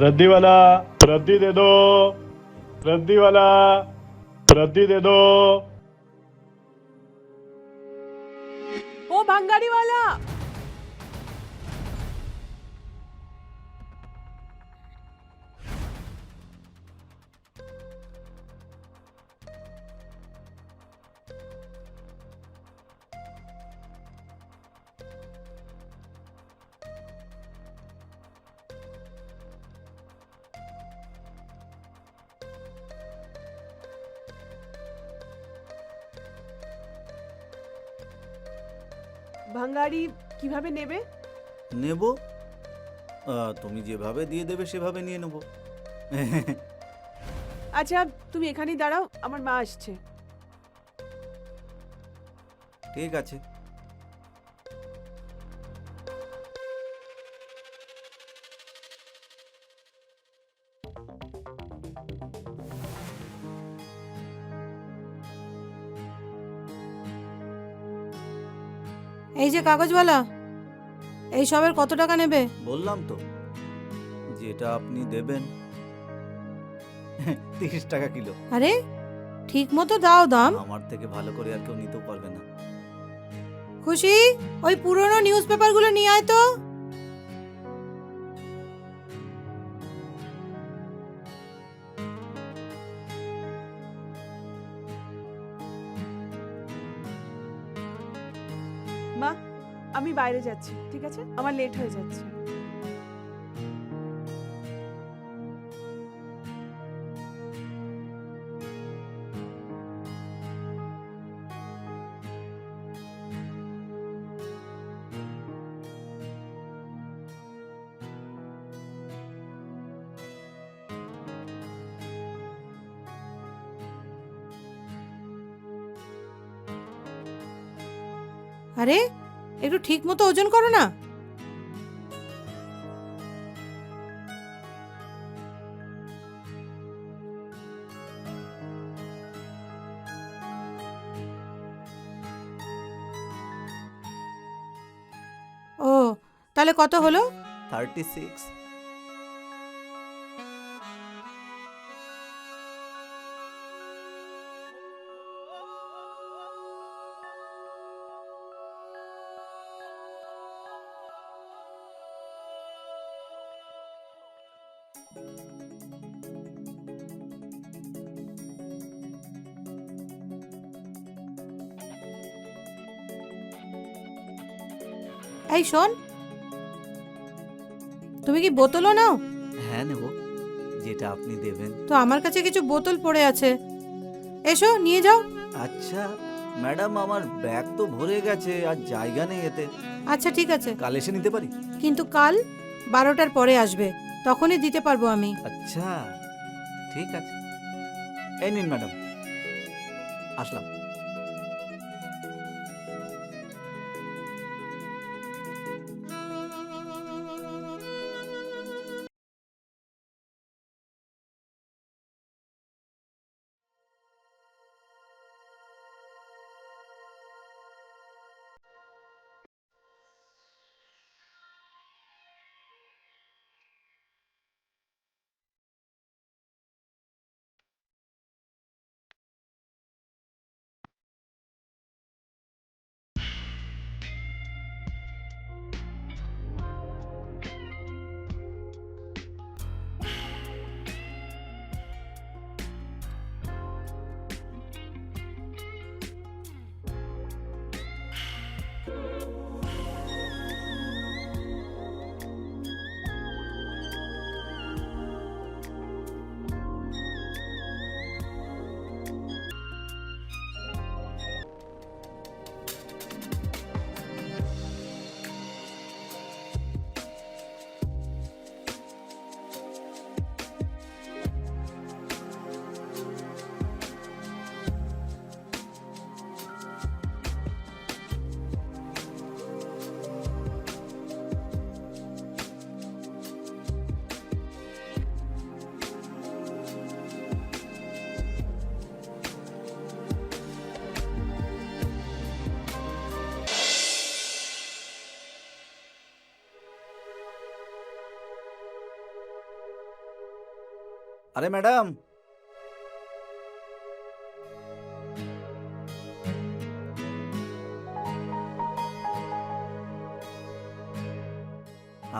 रद्दी वाला, रद्दी दे दो। रद्दी वाला, रद्दी दे दो। ओ भंगारी वाला, ভাঙ্গারি কিভাবে নেবে? নেব, তুমি যেভাবে দিয়ে দেবে সেভাবে নিয়ে নেব। আচ্ছা তুমি এখানেই দাঁড়াও, আমার মা আসছে। ঠিক আছে। এই যে কাগজওয়ালা, এই সবের কত টাকা নেবে? বললাম তো, যেটা আপনি দেবেন। 30 টাকা কিলো। আরে ঠিক মতো দাও দাম। আমার থেকে ভালো করে আর কেউ নিতেও পারবে না। খুশি, ওই পুরনো নিউজ পেপারগুলো নিয়ে আয় তো। মা, আমি বাইরে যাচ্ছি, ঠিক আছে? আমার লেট হয়ে যাচ্ছে। আরে একটু ঠিক মতো ওজন করো না। ও, তাহলে কত হলো? 36। এই শোন, তুমি কি বোতলও নাও? হ্যাঁ নেব, যেটা আপনি দেবেন। তো আমার কাছে কিছু বোতল পড়ে আছে, এসো নিয়ে যাও। আচ্ছা ম্যাডাম, আমার ব্যাগ তো ভরে গেছে, আর জায়গা নেই এতে। আচ্ছা ঠিক আছে, কাল এসে নিতে পারি? কিন্তু কাল 12টার পরে আসবে, তখনই দিতে পারবো আমি। আচ্ছা ঠিক আছে, এই নিন ম্যাডাম, আসলাম। আরে ম্যাডাম,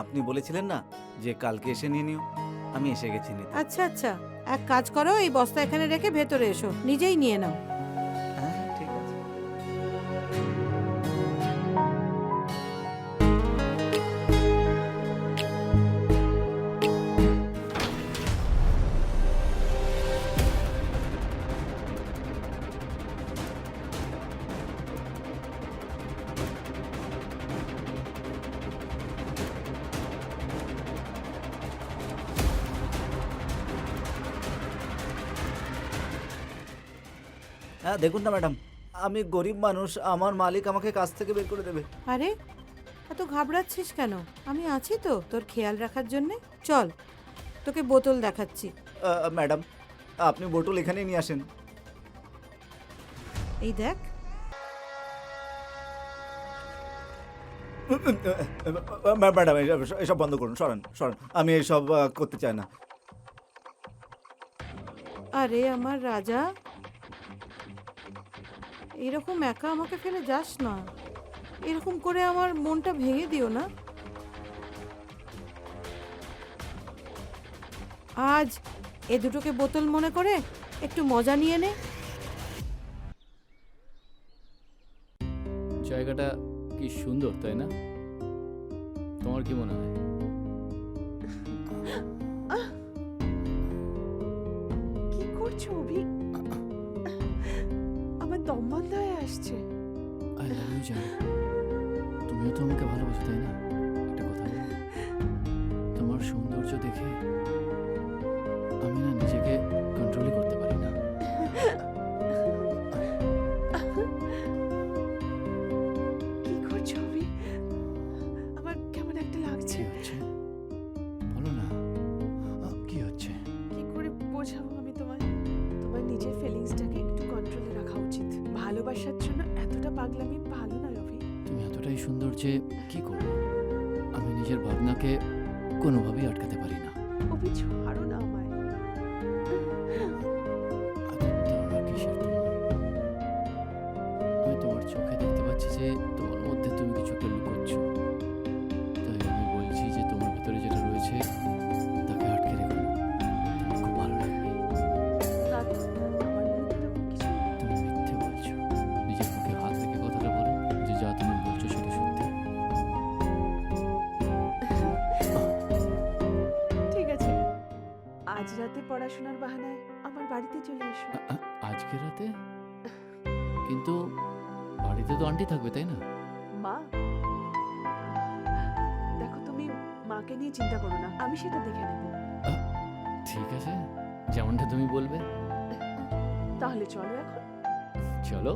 আপনি বলেছিলেন না যে কালকে এসে নিয়ে নিও, আমি এসে গেছি নিতে। আচ্ছা আচ্ছা, এক কাজ করো, এই বস্তা এখানে রেখে ভেতরে এসো, নিজেই নিয়ে নাও। হ্যাঁ ঠিক আছে। হ্যাঁ দেখুন না ম্যাডাম, আমি গরিব মানুষ, আমার মালিক আমাকে কাজ থেকে বের করে দেবে। আরে এত ঘাবড়াচ্ছিস কেন? আমি আছি তো তোর খেয়াল রাখার জন্যে। চল, তোকে বোতল দেখাচ্ছি। ম্যাডাম, আপনি বোতল এখানেই নিয়ে আসেন। এই দেখ। ম্যাডাম, এসব বন্ধ করুন, সরান সরান, আমি এসব করতে চাই না। আরে আমার রাজা, এরকম একা আমাকে ফেলে যাস না। এরকম করে আমার মনটা ভেঙে দিও না। আজ এ দুটোকে বোতল মনে করে একটু মজা নিয়ে নে। জায়গাটা কি সুন্দর, তাই না? তোমার কি মনে হয়? কি করছো অভি? আমার দম বন্ধ হয়ে আসছে। আই লাভ ইউ জান। তুমিও তো আমাকে ভালোবাসো, তাই না? একটা কথা বলি, তোমার সৌন্দর্য দেখে আমি না নিজেকে কন্ট্রোলই করতে পারি না। কি করছো অভি? আমার কেমন একটা লাগছে। কি হচ্ছে বলো না, কি হচ্ছে? কি করে বোঝাবো আমি তোমায়? তোমার নিজের ফিলিংসটাকে একটু কন্ট্রোলে রাখা উচিত। ভালোবাসার জন্য এতটা পাগলামি ভালো নয় অভি। তুমি এতটাই সুন্দর যে কি করবো, আমি নিজের ভাবনাকে কোনোভাবেই আটকাতে পারি না। অভি ছাড়ো না আমায়। আদিত্য, কিসের তোমার? আমি তোমার চোখে দেখতে পাচ্ছি যে তোমার মধ্যে তুমি কিছু একটা লুকোচ্ছ। তাই আমি বলছি যে তোমার ভেতরে যেটা রয়েছে তাকে আটকে রেখো না। তোমার খুব ভালো লাগবে। না তো, আমার মনে তো এরকম কিছু নেই। তুমি মিথ্যে বলছো। নিজের মুখে হাত রেখে কথাটা বলো যে যা তুমি বলছো সেটা সত্যি। ঠিক আছে, আজ রাতে পড়াশোনার বাহানায় আমার বাড়িতে চলে এসো। আজকে রাতে? কিন্তু বাড়িতে তো আন্টি থাকবে, তাই না? মা, দেখো তুমি মাকে নিয়ে চিন্তা করো না, আমি সেটা দেখে নেব। ঠিক আছে, যেমনটা তুমি বলবে। তাহলে চলো এখন। চলো।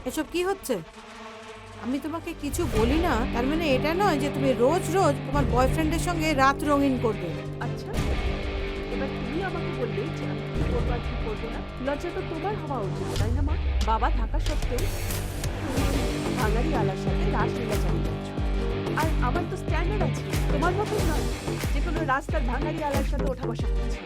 এসব কি হচ্ছে? আমি তোমাকে কিছু বলি না তার মানে এটা নয় যে তুমি রোজ রোজ তোমার বয়ফ্রেন্ডের সঙ্গে রাত রঙিন করবে। আচ্ছা, এবার তুমি আমাকে বললে যে আমি কি করবো আর কি করবো না। লজ্জা তো তোমার হওয়া উচিত, তাই না মা? বাবা থাকা সত্ত্বেও তুমি ভাঙারি আলার সাথে রাসলীলা চালিয়ে যাচ্ছ। আর আমার তো স্ট্যান্ডার্ড আছে, তোমার মতন নয় যে কোনো রাস্তার ভাঙারি আলার সাথে ওঠা বসা করছে।